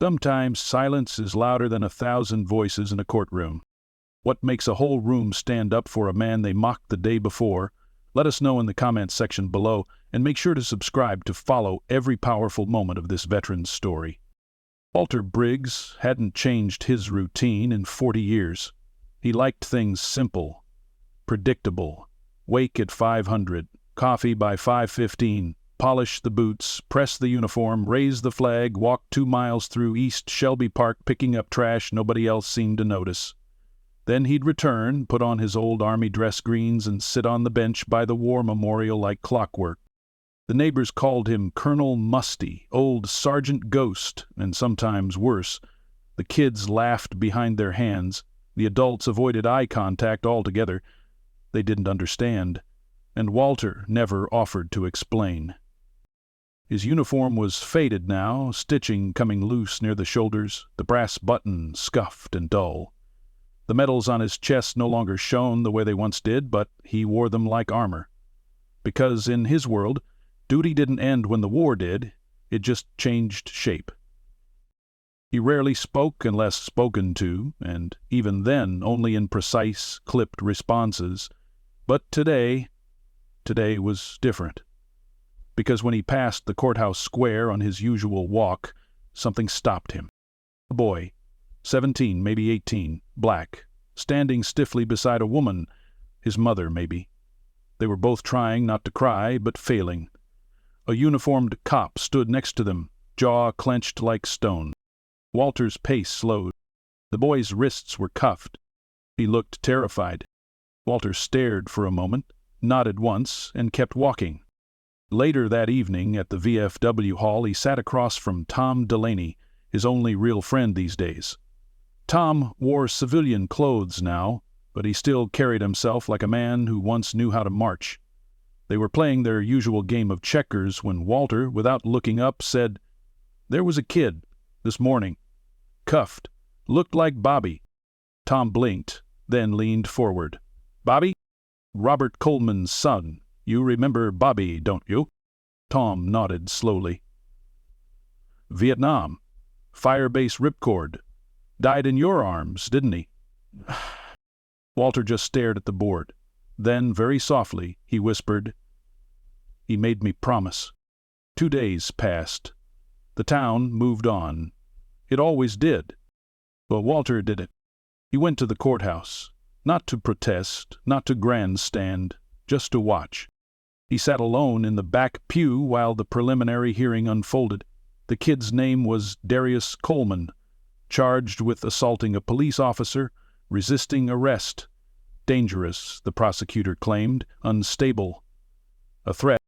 Sometimes silence is louder than 1,000 voices in a courtroom. What makes a whole room stand up for a man they mocked the day before? Let us know in the comments section below, and make sure to subscribe to follow every powerful moment of this veteran's story. Walter Briggs hadn't changed his routine in 40 years. He liked things simple, predictable. Wake at 500, coffee by 5:15, polish the boots, press the uniform, raise the flag, walk 2 miles through East Shelby Park picking up trash nobody else seemed to notice. Then he'd return, put on his old army dress greens, and sit on the bench by the war memorial like clockwork. The neighbors called him Colonel Musty, Old Sergeant Ghost, and sometimes worse. The kids laughed behind their hands. The adults avoided eye contact altogether. They didn't understand, and Walter never offered to explain. His uniform was faded now, stitching coming loose near the shoulders, the brass button scuffed and dull. The medals on his chest no longer shone the way they once did, but he wore them like armor. Because in his world, duty didn't end when the war did, it just changed shape. He rarely spoke unless spoken to, and even then only in precise, clipped responses. But today was different. Because when he passed the courthouse square on his usual walk, something stopped him. A boy, 17, maybe 18, black, standing stiffly beside a woman, his mother maybe. They were both trying not to cry, but failing. A uniformed cop stood next to them, jaw clenched like stone. Walter's pace slowed. The boy's wrists were cuffed. He looked terrified. Walter stared for a moment, nodded once, and kept walking. Later that evening at the VFW hall, he sat across from Tom Delaney, his only real friend these days. Tom wore civilian clothes now, but he still carried himself like a man who once knew how to march. They were playing their usual game of checkers when Walter, without looking up, said, "There was a kid, this morning, cuffed, looked like Bobby." Tom blinked, then leaned forward. "Bobby? Robert Coleman's son. You remember Bobby, don't you?" Tom nodded slowly. "Vietnam. Firebase ripcord. Died in your arms, didn't he?" Walter just stared at the board. Then, very softly, he whispered, "He made me promise." 2 days passed. The town moved on. It always did. But Walter did it. He went to the courthouse, not to protest, not to grandstand, just to watch. He sat alone in the back pew while the preliminary hearing unfolded. The kid's name was Darius Coleman, charged with assaulting a police officer, resisting arrest. Dangerous, the prosecutor claimed, unstable. A threat.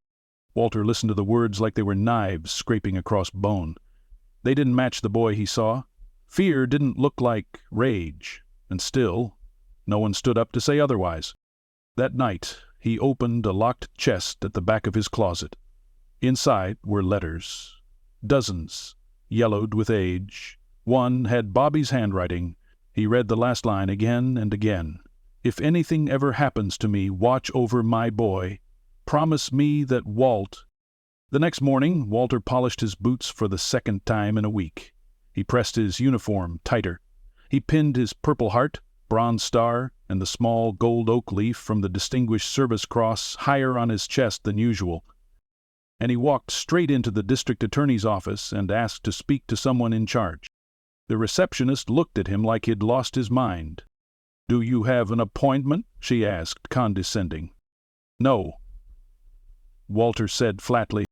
Walter listened to the words like they were knives scraping across bone. They didn't match the boy he saw. Fear didn't look like rage, and still, no one stood up to say otherwise. That night, he opened a locked chest at the back of his closet. Inside were letters. Dozens, yellowed with age. One had Bobby's handwriting. He read the last line again and again. "If anything ever happens to me, watch over my boy. Promise me that Walt—" The next morning, Walter polished his boots for the second time in a week. He pressed his uniform tighter. He pinned his Purple Heart, Bronze Star, and the small gold oak leaf from the Distinguished Service Cross higher on his chest than usual. And he walked straight into the district attorney's office and asked to speak to someone in charge. The receptionist looked at him like he'd lost his mind. "Do you have an appointment?" she asked, condescending. "No," Walter said flatly.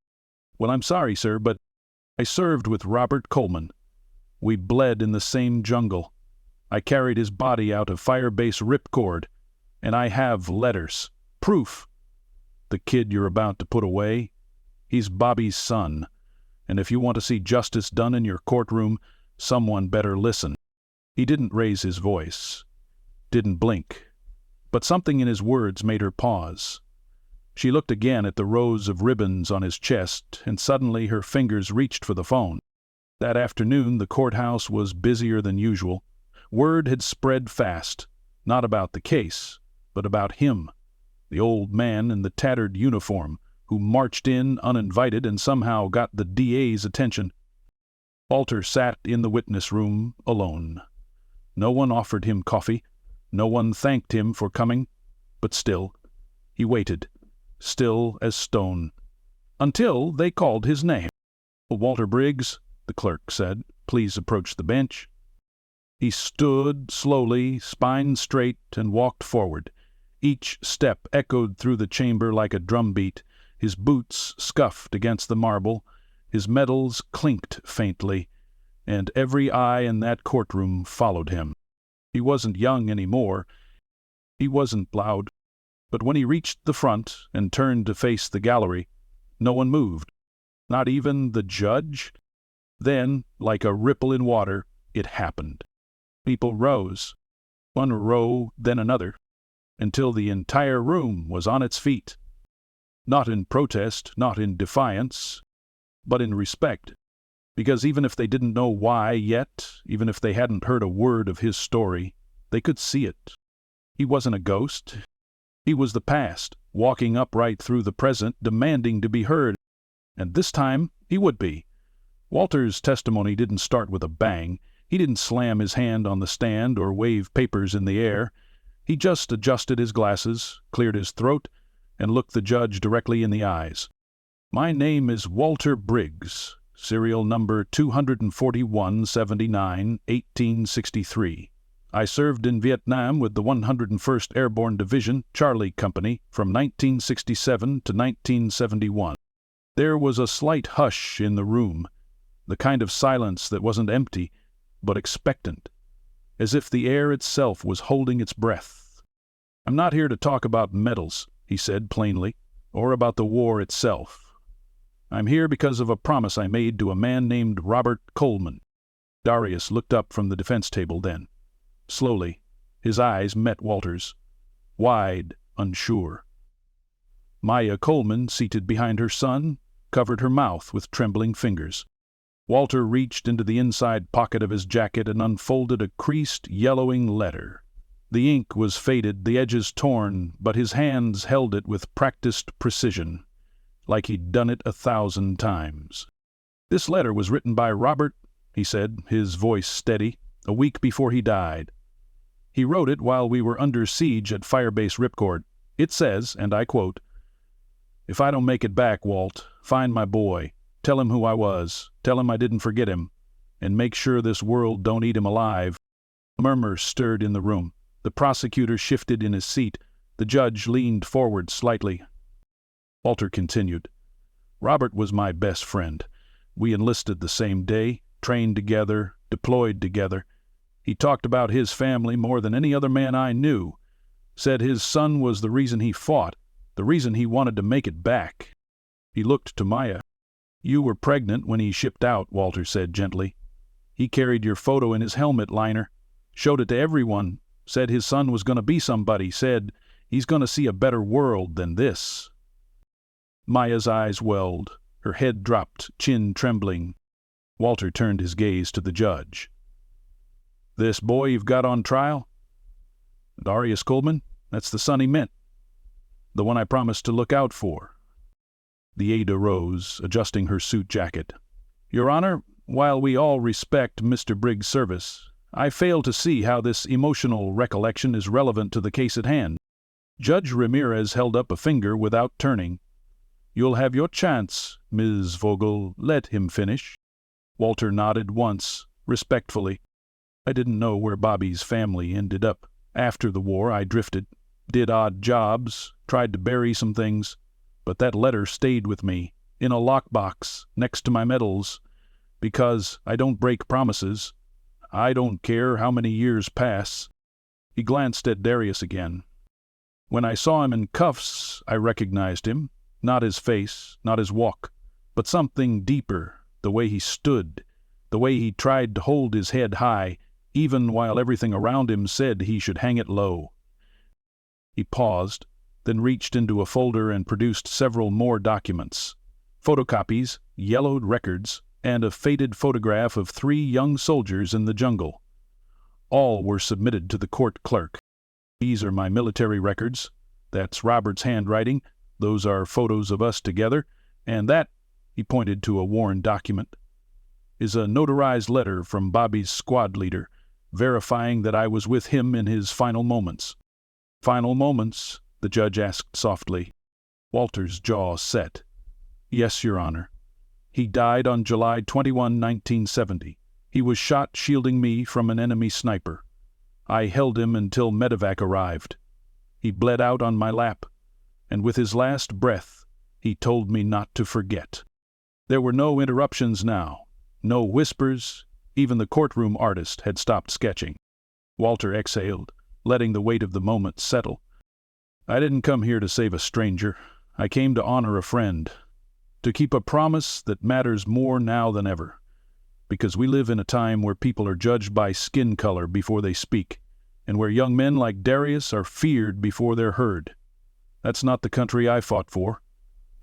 "Well, I'm sorry, sir, but I served with Robert Coleman. We bled in the same jungle. I carried his body out of Firebase ripcord, and I have letters. Proof. The kid you're about to put away, he's Bobby's son, and if you want to see justice done in your courtroom, someone better listen." He didn't raise his voice, didn't blink, but something in his words made her pause. She looked again at the rows of ribbons on his chest, and suddenly her fingers reached for the phone. That afternoon the courthouse was busier than usual. Word had spread fast, not about the case, but about him, the old man in the tattered uniform, who marched in uninvited and somehow got the DA's attention. Walter sat in the witness room alone. No one offered him coffee. No one thanked him for coming. But still, he waited, still as stone, until they called his name. "Walter Briggs," the clerk said, "please approach the bench." He stood slowly, spine straight, and walked forward. Each step echoed through the chamber like a drumbeat. His boots scuffed against the marble. His medals clinked faintly, and every eye in that courtroom followed him. He wasn't young any more. He wasn't loud. But when he reached the front and turned to face the gallery, no one moved, not even the judge. Then, like a ripple in water, it happened. People rose, one row, then another, until the entire room was on its feet. Not in protest, not in defiance, but in respect. Because even if they didn't know why yet, even if they hadn't heard a word of his story, they could see it. He wasn't a ghost. He was the past, walking upright through the present, demanding to be heard. And this time, he would be. Walter's testimony didn't start with a bang. He didn't slam his hand on the stand or wave papers in the air. He just adjusted his glasses, cleared his throat, and looked the judge directly in the eyes. "My name is Walter Briggs, serial number 24179, 1863. I served in Vietnam with the 101st Airborne Division, Charlie Company, from 1967 to 1971. There was a slight hush in the room, the kind of silence that wasn't empty, but expectant, as if the air itself was holding its breath. I'm not here to talk about medals," he said plainly, "or about the war itself. I'm here because of a promise I made to a man named Robert Coleman." Darius looked up from the defense table then. Slowly, his eyes met Walter's, wide, unsure. Maya Coleman, seated behind her son, covered her mouth with trembling fingers. Walter reached into the inside pocket of his jacket and unfolded a creased, yellowing letter. The ink was faded, the edges torn, but his hands held it with practiced precision, like he'd done it 1,000 times. "This letter was written by Robert," he said, his voice steady, "a week before he died. He wrote it while we were under siege at Firebase Ripcord. It says, and I quote, 'If I don't make it back, Walt, find my boy. Tell him who I was. Tell him I didn't forget him. And make sure this world don't eat him alive.'" A murmur stirred in the room. The prosecutor shifted in his seat. The judge leaned forward slightly. Walter continued, "Robert was my best friend. We enlisted the same day, trained together, deployed together. He talked about his family more than any other man I knew. Said his son was the reason he fought, the reason he wanted to make it back." He looked to Maya. "You were pregnant when he shipped out," Walter said gently. "He carried your photo in his helmet liner, showed it to everyone, said his son was going to be somebody, said he's going to see a better world than this." Maya's eyes welled, her head dropped, chin trembling. Walter turned his gaze to the judge. "This boy you've got on trial? Darius Coleman? That's the son he meant. The one I promised to look out for." The aide arose, adjusting her suit jacket. "Your Honor, while we all respect Mr. Briggs' service, I fail to see how this emotional recollection is relevant to the case at hand." Judge Ramirez held up a finger without turning. "You'll have your chance, Ms. Vogel. Let him finish." Walter nodded once, respectfully. "I didn't know where Bobby's family ended up. After the war, I drifted, did odd jobs, tried to bury some things, but that letter stayed with me, in a lockbox, next to my medals, because I don't break promises. I don't care how many years pass." He glanced at Darius again. "When I saw him in cuffs, I recognized him. Not his face, not his walk, but something deeper, the way he stood, the way he tried to hold his head high, even while everything around him said he should hang it low." He paused, then reached into a folder and produced several more documents. Photocopies, yellowed records, and a faded photograph of 3 young soldiers in the jungle. All were submitted to the court clerk. "These are my military records. That's Robert's handwriting. Those are photos of us together. And that," he pointed to a worn document, is a notarized letter from Bobby's squad leader, verifying that I was with him in his final moments. Final moments? The judge asked softly. Walter's jaw set. Yes, Your Honor. He died on July 21, 1970. He was shot shielding me from an enemy sniper. I held him until medevac arrived. He bled out on my lap, and with his last breath, he told me not to forget. There were no interruptions now, no whispers. Even the courtroom artist had stopped sketching. Walter exhaled, letting the weight of the moment settle. I didn't come here to save a stranger. I came to honor a friend, to keep a promise that matters more now than ever, because we live in a time where people are judged by skin color before they speak, and where young men like Darius are feared before they're heard. That's not the country I fought for,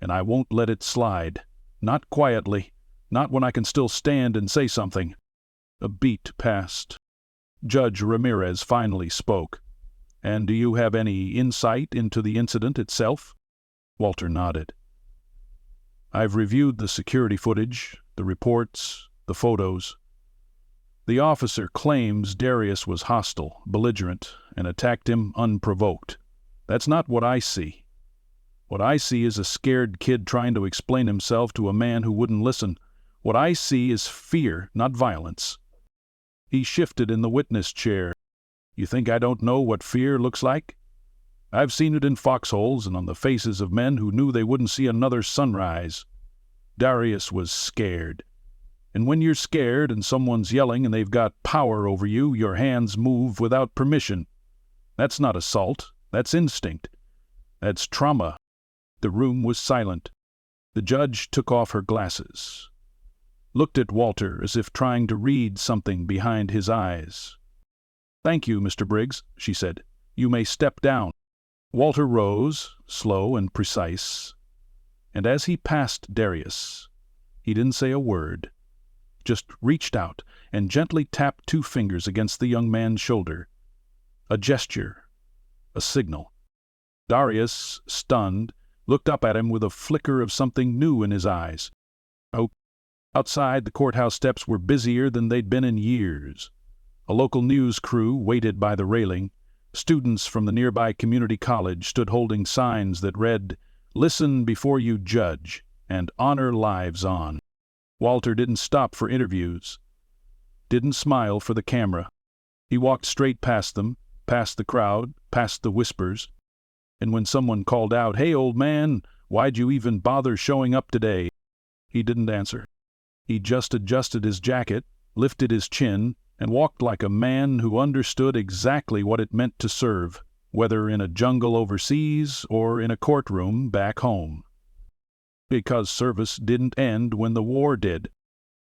and I won't let it slide. Not quietly, not when I can still stand and say something. A beat passed. Judge Ramirez finally spoke. And do you have any insight into the incident itself? Walter nodded. I've reviewed the security footage, the reports, the photos. The officer claims Darius was hostile, belligerent, and attacked him unprovoked. That's not what I see. What I see is a scared kid trying to explain himself to a man who wouldn't listen. What I see is fear, not violence. He shifted in the witness chair. You think I don't know what fear looks like? I've seen it in foxholes and on the faces of men who knew they wouldn't see another sunrise. Darius was scared. And when you're scared and someone's yelling and they've got power over you, your hands move without permission. That's not assault. That's instinct. That's trauma. The room was silent. The judge took off her glasses, looked at Walter as if trying to read something behind his eyes. Thank you, Mr. Briggs, she said. You may step down. Walter rose, slow and precise, and as he passed Darius, he didn't say a word, just reached out and gently tapped 2 fingers against the young man's shoulder. A gesture, a signal. Darius, stunned, looked up at him with a flicker of something new in his eyes. Oh, outside, the courthouse steps were busier than they'd been in years. A local news crew waited by the railing. Students from the nearby community college stood holding signs that read, "Listen before you judge," and "Honor lives on." Walter didn't stop for interviews, didn't smile for the camera. He walked straight past them, past the crowd, past the whispers. And when someone called out, "Hey, old man, why'd you even bother showing up today?" he didn't answer. He just adjusted his jacket, lifted his chin, and walked like a man who understood exactly what it meant to serve, whether in a jungle overseas or in a courtroom back home. Because service didn't end when the war did.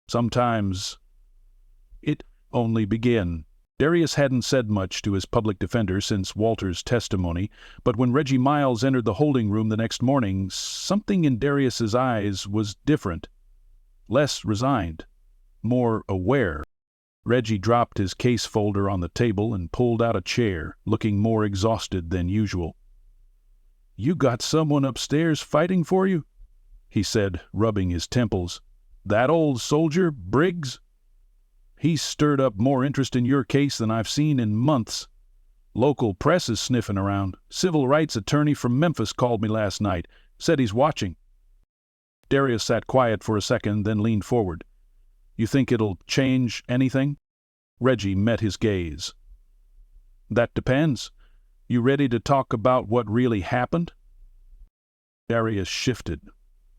Sometimes it only began. Darius hadn't said much to his public defender since Walter's testimony, but when Reggie Miles entered the holding room the next morning, something in Darius's eyes was different. Less resigned, more aware. Reggie dropped his case folder on the table and pulled out a chair, looking more exhausted than usual. "You got someone upstairs fighting for you?" he said, rubbing his temples. "That old soldier, Briggs? He's stirred up more interest in your case than I've seen in months. Local press is sniffing around. Civil rights attorney from Memphis called me last night, said he's watching." Darius sat quiet for a second, then leaned forward. "You think it'll change anything?" Reggie met his gaze. "That depends. You ready to talk about what really happened?" Darius shifted.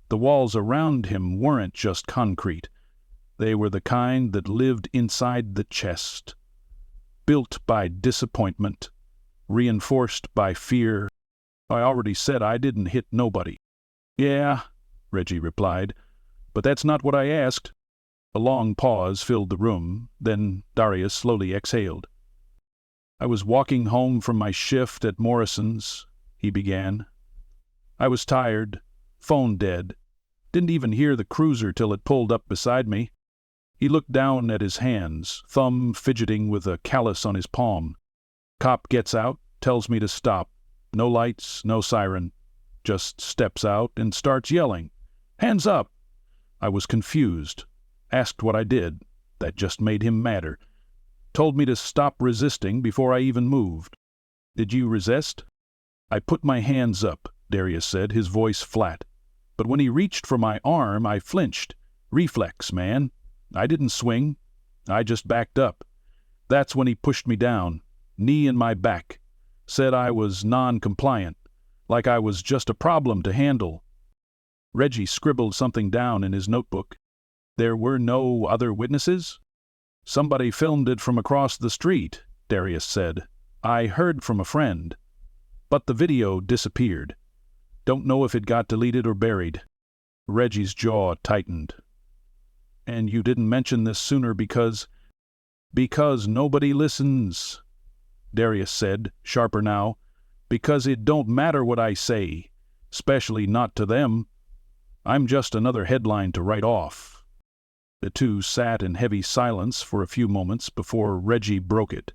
The walls around him weren't just concrete. They were the kind that lived inside the chest, built by disappointment, reinforced by fear. "I already said I didn't hit nobody." "Yeah," Reggie replied, "but that's not what I asked." A long pause filled the room, then Darius slowly exhaled. "I was walking home from my shift at Morrison's," he began. "I was tired, phone dead, didn't even hear the cruiser till it pulled up beside me." He looked down at his hands, thumb fidgeting with a callus on his palm. "Cop gets out, tells me to stop. No lights, no siren. Just steps out and starts yelling. 'Hands up!' I was confused. Asked what I did. That just made him madder. Told me to stop resisting before I even moved. Did you resist? I put my hands up, Darius said, his voice flat. But when he reached for my arm, I flinched. Reflex, man. I didn't swing. I just backed up. That's when he pushed me down, knee in my back. Said I was non-compliant, like I was just a problem to handle. Reggie scribbled something down in his notebook. There were no other witnesses? Somebody filmed it from across the street, Darius said. I heard from a friend. But the video disappeared. Don't know if it got deleted or buried. Reggie's jaw tightened. And you didn't mention this sooner because nobody listens, Darius said, sharper now. Because it don't matter what I say, especially not to them. I'm just another headline to write off. The two sat in heavy silence for a few moments before Reggie broke it.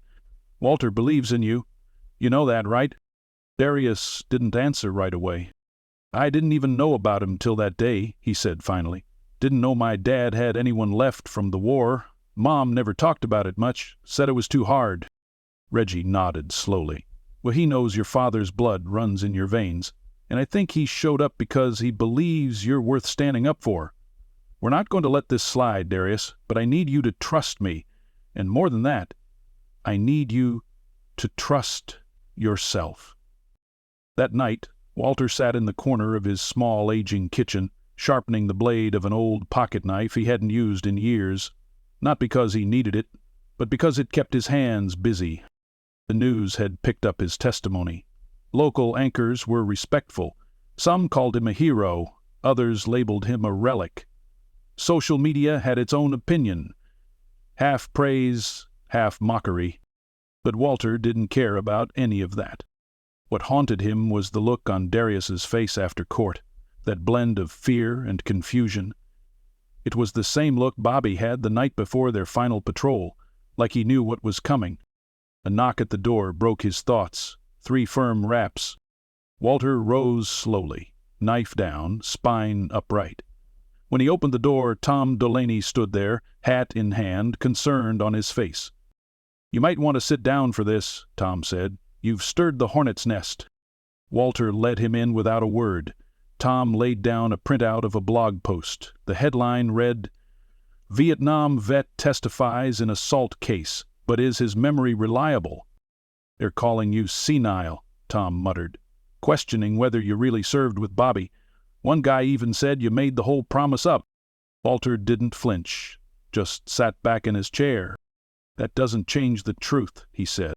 Walter believes in you. You know that, right? Darius didn't answer right away. I didn't even know about him till that day, he said finally. Didn't know my dad had anyone left from the war. Mom never talked about it much, said it was too hard. Reggie nodded slowly. Well, he knows your father's blood runs in your veins, and I think he showed up because he believes you're worth standing up for. We're not going to let this slide, Darius, but I need you to trust me. And more than that, I need you to trust yourself. That night, Walter sat in the corner of his small, aging kitchen, sharpening the blade of an old pocket knife he hadn't used in years, not because he needed it, but because it kept his hands busy. The news had picked up his testimony. Local anchors were respectful. Some called him a hero, others labeled him a relic. Social media had its own opinion, half praise, half mockery. But Walter didn't care about any of that. What haunted him was the look on Darius's face after court, that blend of fear and confusion. It was the same look Bobby had the night before their final patrol, like he knew what was coming. A knock at the door broke his thoughts. 3 firm raps. Walter rose slowly, knife down, spine upright. When he opened the door, Tom Delaney stood there, hat in hand, concerned on his face. You might want to sit down for this, Tom said. You've stirred the hornet's nest. Walter led him in without a word. Tom laid down a printout of a blog post. The headline read, Vietnam vet testifies in assault case, but is his memory reliable? They're calling you senile, Tom muttered, questioning whether you really served with Bobby. One guy even said you made the whole promise up. Walter didn't flinch, just sat back in his chair. That doesn't change the truth, he said.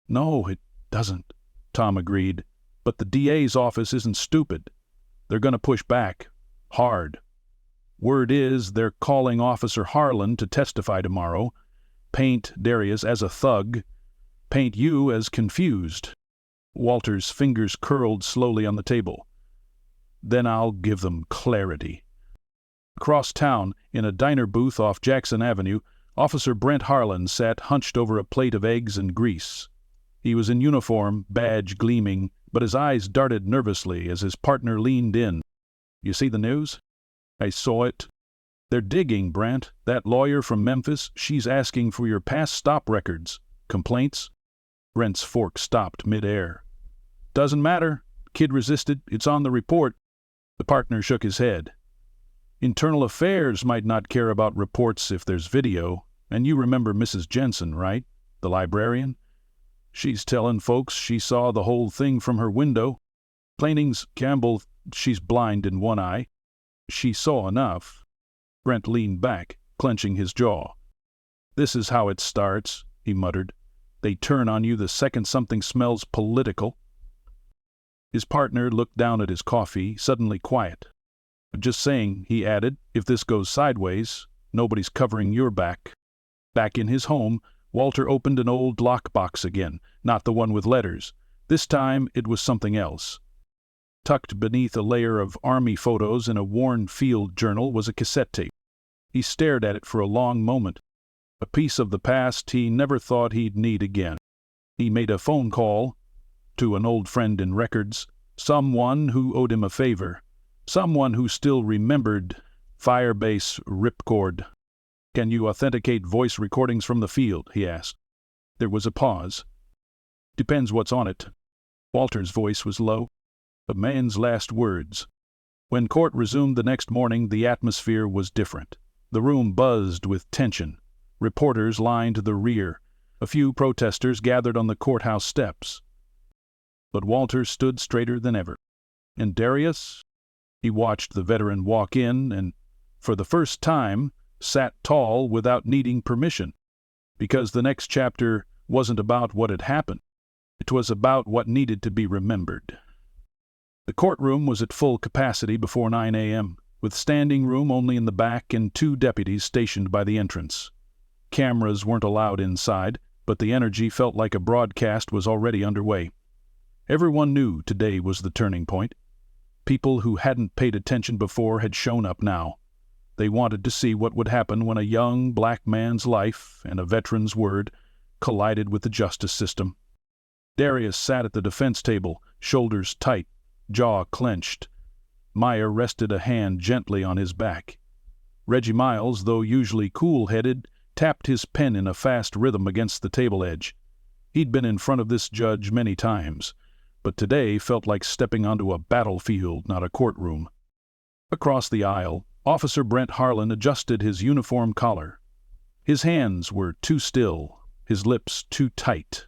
No, it doesn't, Tom agreed. But the DA's office isn't stupid. They're going to push back. Hard. Word is they're calling Officer Harlan to testify tomorrow. Paint Darius as a thug. Paint you as confused. Walter's fingers curled slowly on the table. Then I'll give them clarity. Across town, in a diner booth off Jackson Avenue, Officer Brent Harlan sat hunched over a plate of eggs and grease. He was in uniform, badge gleaming, but his eyes darted nervously as his partner leaned in. You see the news? I saw it. They're digging, Brent. That lawyer from Memphis, she's asking for your past stop records. Complaints? Brent's fork stopped mid-air. Doesn't matter. Kid resisted. It's on the report. The partner shook his head. Internal Affairs might not care about reports if there's video, and you remember Mrs. Jensen, right? The librarian? She's telling folks she saw the whole thing from her window. Plainings, Campbell, she's blind in one eye. She saw enough. Brent leaned back, clenching his jaw. This is how it starts, he muttered. They turn on you the second something smells political. His partner looked down at his coffee, suddenly quiet. Just saying, he added, if this goes sideways, nobody's covering your back. Back in his home, Walter opened an old lockbox again, not the one with letters. This time it was something else. Tucked beneath a layer of army photos in a worn field journal was a cassette tape. He stared at it for a long moment. A piece of the past he never thought he'd need again. He made a phone call to an old friend in records, someone who owed him a favor, someone who still remembered Firebase Ripcord. "Can you authenticate voice recordings from the field?" he asked. There was a pause. "Depends what's on it." Walter's voice was low. A man's last words. When court resumed the next morning, the atmosphere was different. The room buzzed with tension. Reporters lined the rear. A few protesters gathered on the courthouse steps. But Walter stood straighter than ever. And Darius? He watched the veteran walk in and, for the first time, sat tall without needing permission. Because the next chapter wasn't about what had happened. It was about what needed to be remembered. The courtroom was at full capacity before 9 a.m., with standing room only in the back and 2 deputies stationed by the entrance. Cameras weren't allowed inside, but the energy felt like a broadcast was already underway. Everyone knew today was the turning point. People who hadn't paid attention before had shown up now. They wanted to see what would happen when a young black man's life and a veteran's word collided with the justice system. Darius sat at the defense table, shoulders tight, jaw clenched. Meyer rested a hand gently on his back. Reggie Miles, though usually cool-headed, tapped his pen in a fast rhythm against the table edge. He'd been in front of this judge many times, but today felt like stepping onto a battlefield, not a courtroom. Across the aisle, Officer Brent Harlan adjusted his uniform collar. His hands were too still, his lips too tight.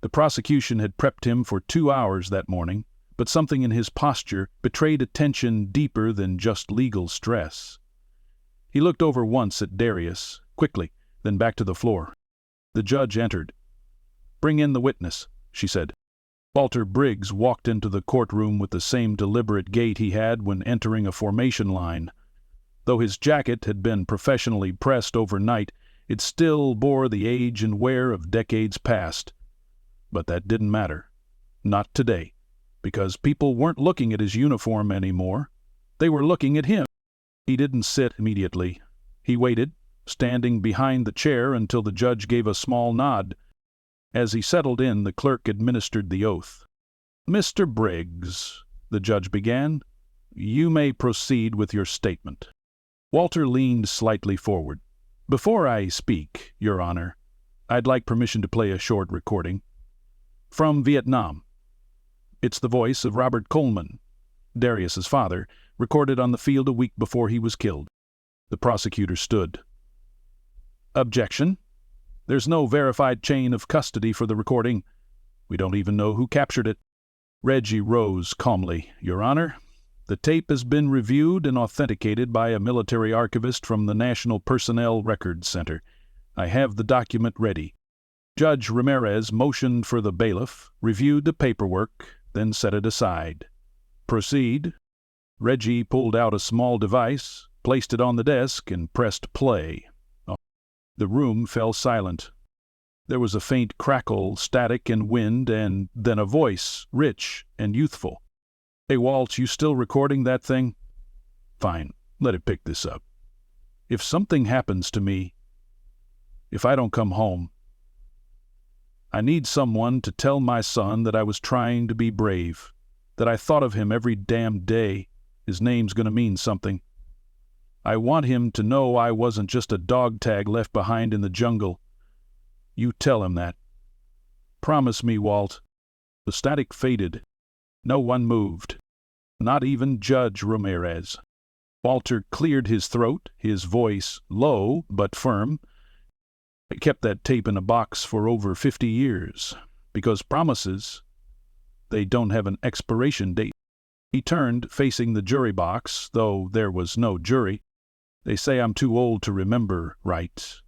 The prosecution had prepped him for 2 hours that morning, but something in his posture betrayed a tension deeper than just legal stress. He looked over once at Darius, quickly, then back to the floor. The judge entered. "Bring in the witness," she said. Walter Briggs walked into the courtroom with the same deliberate gait he had when entering a formation line. Though his jacket had been professionally pressed overnight, it still bore the age and wear of decades past. But that didn't matter. Not today. Because people weren't looking at his uniform anymore. They were looking at him. He didn't sit immediately. He waited, standing behind the chair until the judge gave a small nod. As he settled in, the clerk administered the oath. "Mr. Briggs," the judge began, "you may proceed with your statement." Walter leaned slightly forward. "Before I speak, Your Honor, I'd like permission to play a short recording. From Vietnam. It's the voice of Robert Coleman, Darius's father, recorded on the field a week before he was killed." The prosecutor stood. "Objection. There's no verified chain of custody for the recording. We don't even know who captured it." Reggie rose calmly. "Your Honor, the tape has been reviewed and authenticated by a military archivist from the National Personnel Records Center. I have the document ready." Judge Ramirez motioned for the bailiff, reviewed the paperwork, then set it aside. "Proceed." Reggie pulled out a small device, placed it on the desk, and pressed play. The room fell silent. There was a faint crackle, static and wind, and then a voice, rich and youthful. "Hey, Walt, you still recording that thing? Fine, let it pick this up. If something happens to me, if I don't come home, I need someone to tell my son that I was trying to be brave, that I thought of him every damn day. His name's gonna mean something. I want him to know I wasn't just a dog tag left behind in the jungle. You tell him that. Promise me, Walt." The static faded. No one moved. Not even Judge Ramirez. Walter cleared his throat, his voice low but firm. "I kept that tape in a box for over 50 years, because promises, they don't have an expiration date." He turned, facing the jury box, though there was no jury. "They say I'm too old to remember right,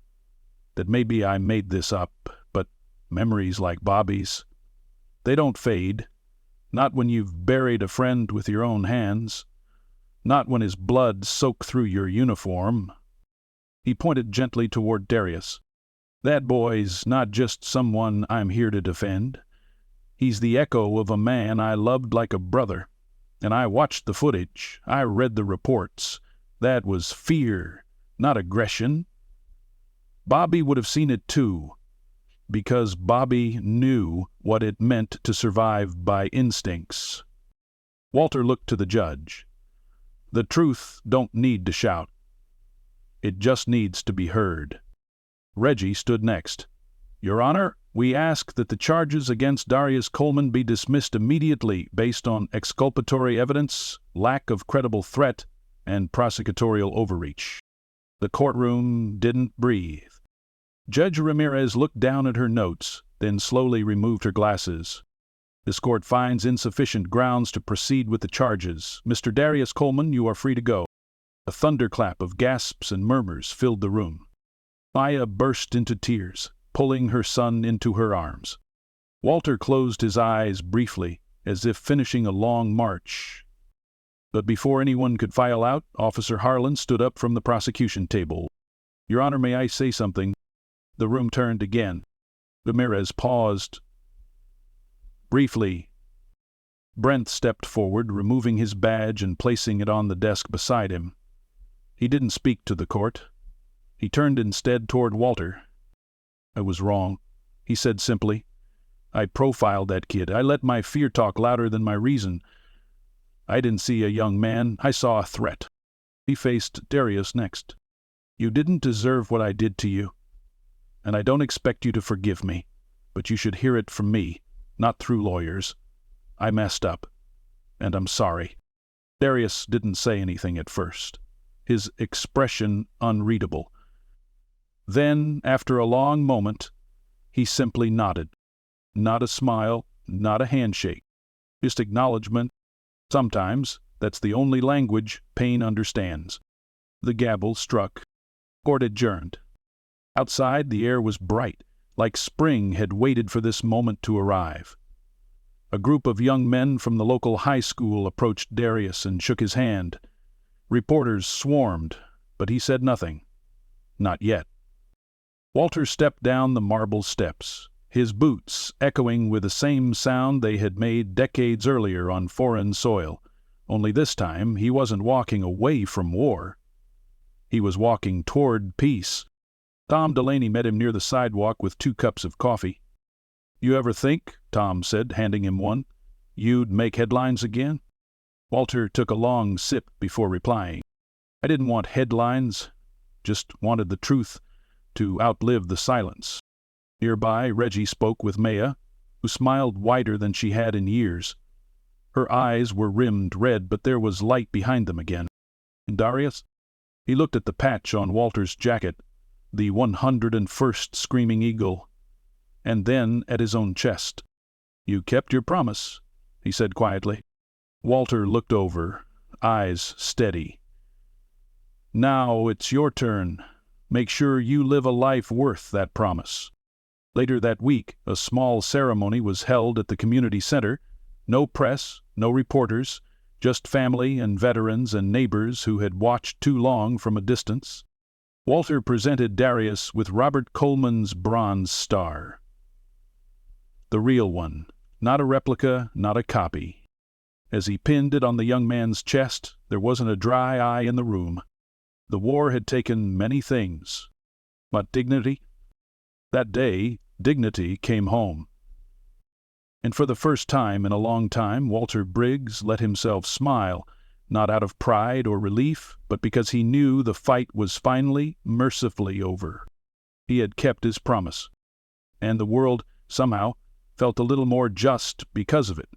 that maybe I made this up, but memories like Bobby's, they don't fade, not when you've buried a friend with your own hands, not when his blood soaked through your uniform." He pointed gently toward Darius. "That boy's not just someone I'm here to defend. He's the echo of a man I loved like a brother. And I watched the footage. I read the reports. That was fear, not aggression. Bobby would have seen it too, because Bobby knew what it meant to survive by instincts." Walter looked to the judge. "The truth don't need to shout. It just needs to be heard. Reggie stood next. Your Honor, we ask that the charges against Darius Coleman be dismissed immediately based on exculpatory evidence, lack of credible threat, and prosecutorial overreach. The courtroom didn't breathe. Judge Ramirez looked down at her notes, then slowly removed her glasses. This court finds insufficient grounds to proceed with the charges. Mr. Darius Coleman, you are free to go. A thunderclap of gasps and murmurs filled the room. Maya burst into tears, pulling her son into her arms. Walter closed his eyes briefly, as if finishing a long march. But before anyone could file out, Officer Harlan stood up from the prosecution table. Your Honor, may I say something? The room turned again. Ramirez paused. Briefly, Brent stepped forward, removing his badge and placing it on the desk beside him. He didn't speak to the court. He turned instead toward Walter. I was wrong, he said simply. I profiled that kid. I let my fear talk louder than my reason. I didn't see a young man. I saw a threat. He faced Darius next. You didn't deserve what I did to you, and I don't expect you to forgive me, but you should hear it from me, not through lawyers. I messed up, and I'm sorry. Darius didn't say anything at first, his expression unreadable. Then, after a long moment, he simply nodded. Not a smile, not a handshake, just acknowledgement. Sometimes that's the only language pain understands. The gavel struck. Court adjourned. Outside, the air was bright, like spring had waited for this moment to arrive. A group of young men from the local high school approached Darius and shook his hand. Reporters swarmed, but he said nothing. Not yet. Walter stepped down the marble steps, his boots echoing with the same sound they had made decades earlier on foreign soil, only this time he wasn't walking away from war. He was walking toward peace. Tom Delaney met him near the sidewalk with 2 cups of coffee. You ever think, Tom said, handing him one, you'd make headlines again? Walter took a long sip before replying. I didn't want headlines, just wanted the truth to outlive the silence. Nearby, Reggie spoke with Maya, who smiled wider than she had in years. Her eyes were rimmed red, but there was light behind them again. And Darius? He looked at the patch on Walter's jacket, the 101st Screaming Eagle, and then at his own chest. You kept your promise, he said quietly. Walter looked over, eyes steady. Now it's your turn. Make sure you live a life worth that promise. Later that week, a small ceremony was held at the community center. No press, no reporters, just family and veterans and neighbors who had watched too long from a distance. Walter presented Darius with Robert Coleman's Bronze Star. The real one, not a replica, not a copy. As he pinned it on the young man's chest, there wasn't a dry eye in the room. The war had taken many things. But dignity? That day, dignity came home. And for the first time in a long time, Walter Briggs let himself smile, not out of pride or relief, but because he knew the fight was finally, mercifully over. He had kept his promise. And the world, somehow, felt a little more just because of it.